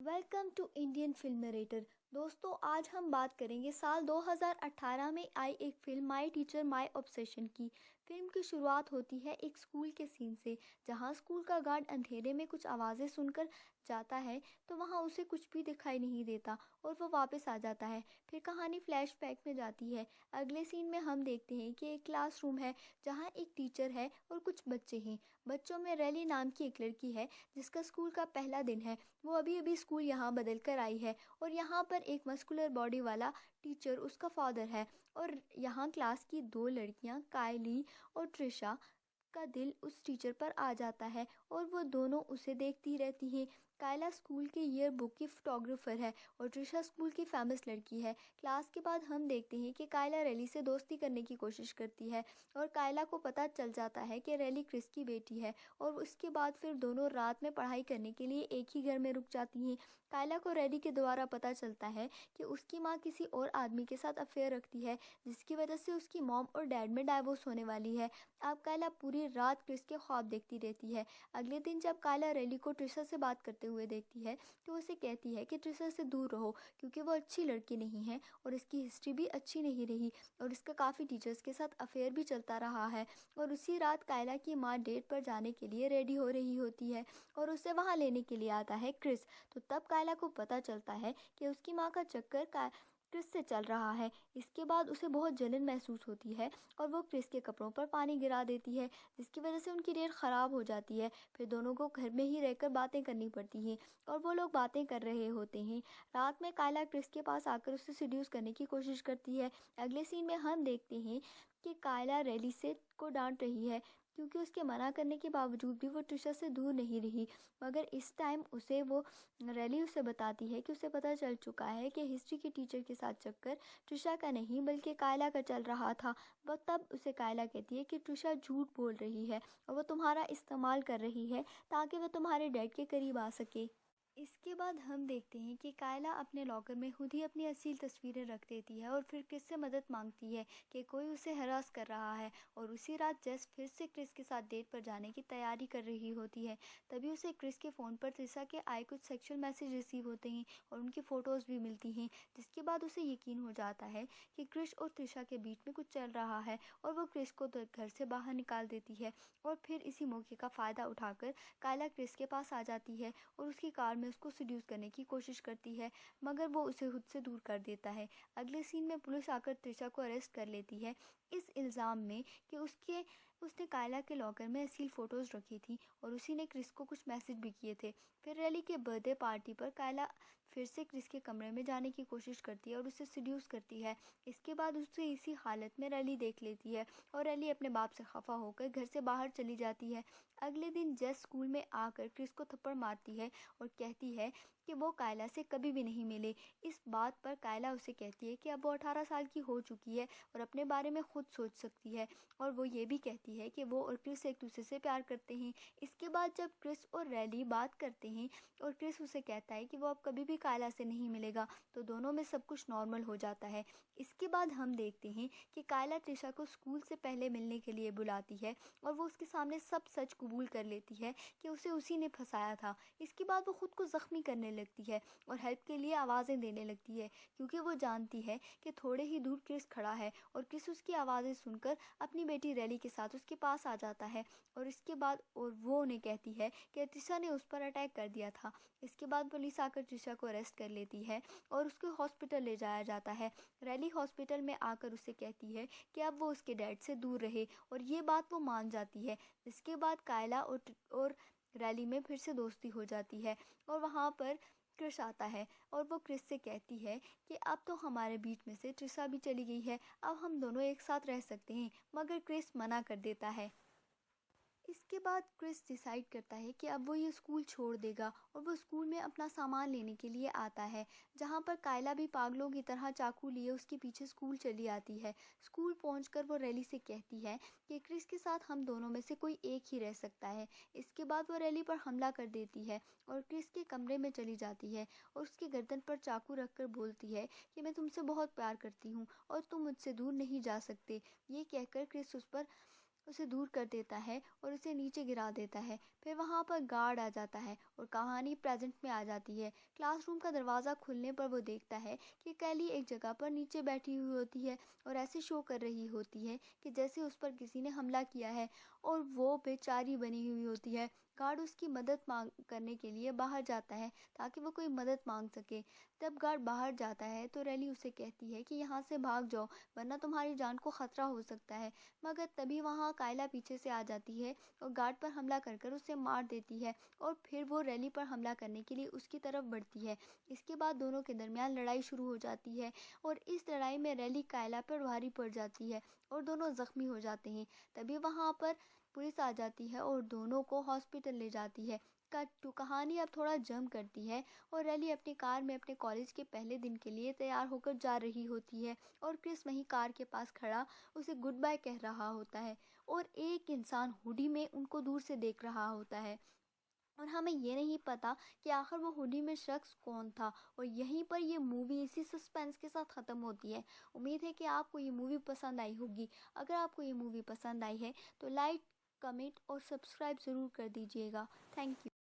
Welcome to Indian film narrator. दोस्तों, आज हम बात करेंगे साल 2018 में आई एक film my teacher my obsession की। फिल्म की शुरुआत होती है एक स्कूल के सीन से, जहां स्कूल का गार्ड अंधेरे में कुछ आवाज़ें सुनकर जाता है तो वहां उसे कुछ भी दिखाई नहीं देता और वो वापस आ जाता है। फिर कहानी फ्लैशबैक में जाती है। अगले सीन में हम देखते हैं कि एक क्लासरूम है जहां एक टीचर है और कुछ बच्चे हैं। बच्चों में रैली नाम की एक लड़की है जिसका स्कूल का पहला दिन है। वो अभी अभी स्कूल यहाँ बदल कर आई है और यहाँ पर एक मस्कुलर बॉडी वाला टीचर उसका फादर है। और यहाँ क्लास की दो लड़कियाँ कायली और ट्रिशा का दिल उस टीचर पर आ जाता है और वो दोनों उसे देखती रहती हैं। कायला स्कूल के ईयर बुक की फोटोग्राफर है और ट्रिशा स्कूल की फेमस लड़की है। क्लास के बाद हम देखते हैं कि कायला रैली से दोस्ती करने की कोशिश करती है और कायला को पता चल जाता है कि रैली क्रिस की बेटी है और उसके बाद फिर दोनों रात में पढ़ाई करने के लिए एक ही घर में रुक जाती हैं। कायला को रैली के द्वारा पता चलता है कि उसकी माँ किसी और आदमी के साथ अफेयर रखती है, जिसकी वजह से उसकी मॉम और डैड में डाइवोर्स होने वाली है। अब कायला पूरी रात क्रिस के ख्वाब देखती रहती है। अगले दिन जब कायला रैली को ट्रिशा से बात करते हुए देखती है तो उसे कहती है कि ट्रिशा से दूर रहो क्योंकि वो अच्छी लड़की नहीं है और इसकी हिस्ट्री भी अच्छी नहीं रही और इसका काफ़ी टीचर्स के साथ अफेयर भी चलता रहा है। और उसी रात कायला की माँ डेट पर जाने के लिए रेडी हो रही होती है और उसे वहाँ लेने के लिए आता है क्रिस। तो तब कायला को पता चलता है कि उसकी माँ का चक्कर क्रिस से चल रहा है। इसके बाद उसे बहुत जलन महसूस होती है और वो क्रिस के कपड़ों पर पानी गिरा देती है, जिसकी वजह से उनकी डेट ख़राब हो जाती है। फिर दोनों को घर में ही रहकर बातें करनी पड़ती हैं और वो लोग बातें कर रहे होते हैं। रात में कायला क्रिस के पास आकर उसे सीड्यूस करने की कोशिश करती है। अगले सीन में हम देखते हैं कि कायला रैली से को डांट रही है क्योंकि उसके मना करने के बावजूद भी वो ट्रिशा से दूर नहीं रही। मगर इस टाइम रैली उसे बताती है कि उसे पता चल चुका है कि हिस्ट्री के टीचर के साथ चक्कर ट्रिशा का नहीं बल्कि कायला का चल रहा था। वह तब उसे कायला कहती है कि ट्रिशा झूठ बोल रही है और वो तुम्हारा इस्तेमाल कर रही है ताकि वह तुम्हारे डैड के करीब आ सके। इसके बाद हम देखते हैं कि कायला अपने लॉकर में खुद ही अपनी असील तस्वीरें रख देती है और फिर क्रिस से मदद मांगती है कि कोई उसे हरास कर रहा है। और उसी रात जेस फिर से क्रिस के साथ डेट पर जाने की तैयारी कर रही होती है। तभी उसे क्रिस के फ़ोन पर त्रिशा के आए कुछ सेक्सुअल मैसेज रिसीव होते हैं और उनकी फ़ोटोज़ भी मिलती हैं, जिसके बाद उसे यकीन हो जाता है कि क्रिस और त्रिशा के बीच में कुछ चल रहा है और वो क्रिस को घर से बाहर निकाल देती है। और फिर इसी मौके का फ़ायदा उठाकर कायला क्रिस के पास आ जाती है और उसकी कार में उसको सीड्यूस करने की कोशिश करती है, मगर वो उसे खुद से दूर कर देता है। अगले सीन में पुलिस आकर त्रिशा को अरेस्ट कर लेती है इस इल्ज़ाम में कि उसने कायला के लॉकर में असील फ़ोटोज़ रखी थी और उसी ने क्रिस को कुछ मैसेज भी किए थे। फिर रैली के बर्थडे पार्टी पर कायला फिर से क्रिस के कमरे में जाने की कोशिश करती है और उसे सीड्यूस करती है। इसके बाद उसे इसी हालत में रैली देख लेती है और रैली अपने बाप से खफा होकर घर से बाहर चली जाती है। अगले दिन जेस स्कूल में आकर क्रिस को थप्पड़ मारती है और कहती है कि वो कायला से कभी भी नहीं मिले। इस बात पर कायला उसे कहती है कि अब वो 18 साल की हो चुकी है और अपने बारे में खुद सोच सकती है। और वो ये भी कहती है कि वो और क्रिस एक दूसरे से प्यार करते हैं। इसके बाद जब क्रिस और रैली बात करते हैं और क्रिस उसे कहता है कि वो अब कभी भी कायला से नहीं मिलेगा, तो दोनों में सब कुछ नॉर्मल हो जाता है। इसके बाद हम देखते हैं कि कायला त्रिशा को स्कूल से पहले मिलने के लिए बुलाती है और वो उसके सामने सब सच कबूल कर लेती है कि उसे उसी ने फंसाया था। इसके बाद वो खुद को ज़ख्मी करने लगती है और हेल्प के लिए आवाज़ें देने लगती है क्योंकि वो जानती है कि थोड़े ही दूर क्रिस खड़ा है और क्रिस उसकी आवाज़ें सुनकर अपनी बेटी रैली के साथ उसके पास आ जाता है। और इसके बाद वो उन्हें कहती है कि त्रिशा ने उस पर अटैक कर दिया था। इसके बाद पुलिस आकर त्रिशा को अरेस्ट कर लेती है और उसको हॉस्पिटल ले जाया जाता है। रैली हॉस्पिटल में आकर उसे कहती है कि अब वो उसके डैड से दूर रहे और ये बात वो मान जाती है। इसके बाद कायला और रैली में फिर से दोस्ती हो जाती है और वहाँ पर क्रिस आता है और वो क्रिस से कहती है कि अब तो हमारे बीच में से त्रिशा भी चली गई है, अब हम दोनों एक साथ रह सकते हैं। मगर क्रिस मना कर देता है। इसके बाद क्रिस डिसाइड करता है कि अब वो ये स्कूल छोड़ देगा और वो स्कूल में अपना सामान लेने के लिए आता है, जहाँ पर कायला भी पागलों की तरह चाकू लिए उसके पीछे स्कूल चली आती है। स्कूल पहुंचकर वो रैली से कहती है कि क्रिस के साथ हम दोनों में से कोई एक ही रह सकता है। इसके बाद वो रैली पर हमला कर देती है और क्रिस के कमरे में चली जाती है और उसकी गर्दन पर चाकू रखकर बोलती है कि मैं तुमसे बहुत प्यार करती हूँ और तुम मुझसे दूर नहीं जा सकते। ये कहकर क्रिस उस पर उसे दूर कर देता है और उसे नीचे गिरा देता है। फिर वहाँ पर गार्ड आ जाता है और कहानी प्रेजेंट में आ जाती है। क्लासरूम का दरवाज़ा खुलने पर वो देखता है कि कैली एक जगह पर नीचे बैठी हुई होती है और ऐसे शो कर रही होती है कि जैसे उस पर किसी ने हमला किया है और वो बेचारी बनी हुई होती है। गार्ड उसकी मदद मांग करने के लिए बाहर जाता है ताकि वो कोई मदद मांग सके। जब गार्ड बाहर जाता है तो रैली उसे कहती है कि यहाँ से भाग जाओ, वरना तुम्हारी जान को खतरा हो सकता है। मगर तभी वहाँ कायला पीछे से आ जाती है और गार्ड पर हमला कर कर उसे मार देती है और फिर वो रैली पर हमला करने के लिए उसकी तरफ बढ़ती है। इसके बाद दोनों के दरमियान लड़ाई शुरू हो जाती है और इस लड़ाई में रैली कायला पर भारी पड़ जाती है और दोनों जख्मी हो जाते हैं। तभी वहाँ पर पुलिस आ जाती है और दोनों को हॉस्पिटल ले जाती है। कट टू कहानी अब थोड़ा जम करती है और रैली अपनी कार में अपने कॉलेज के पहले दिन के लिए तैयार होकर जा रही होती है और क्रिस वहीं कार के पास खड़ा उसे गुड बाय कह रहा होता है और एक इंसान हुडी में उनको दूर से देख रहा होता है और हमें ये नहीं पता कि आखिर वो हुडी में शख्स कौन था। और यहीं पर ये मूवी इसी सस्पेंस के साथ ख़त्म होती है। उम्मीद है कि आपको ये मूवी पसंद आई होगी। अगर आपको ये मूवी पसंद आई है तो लाइक, कमेंट और सब्सक्राइब ज़रूर कर दीजिएगा। Thank you.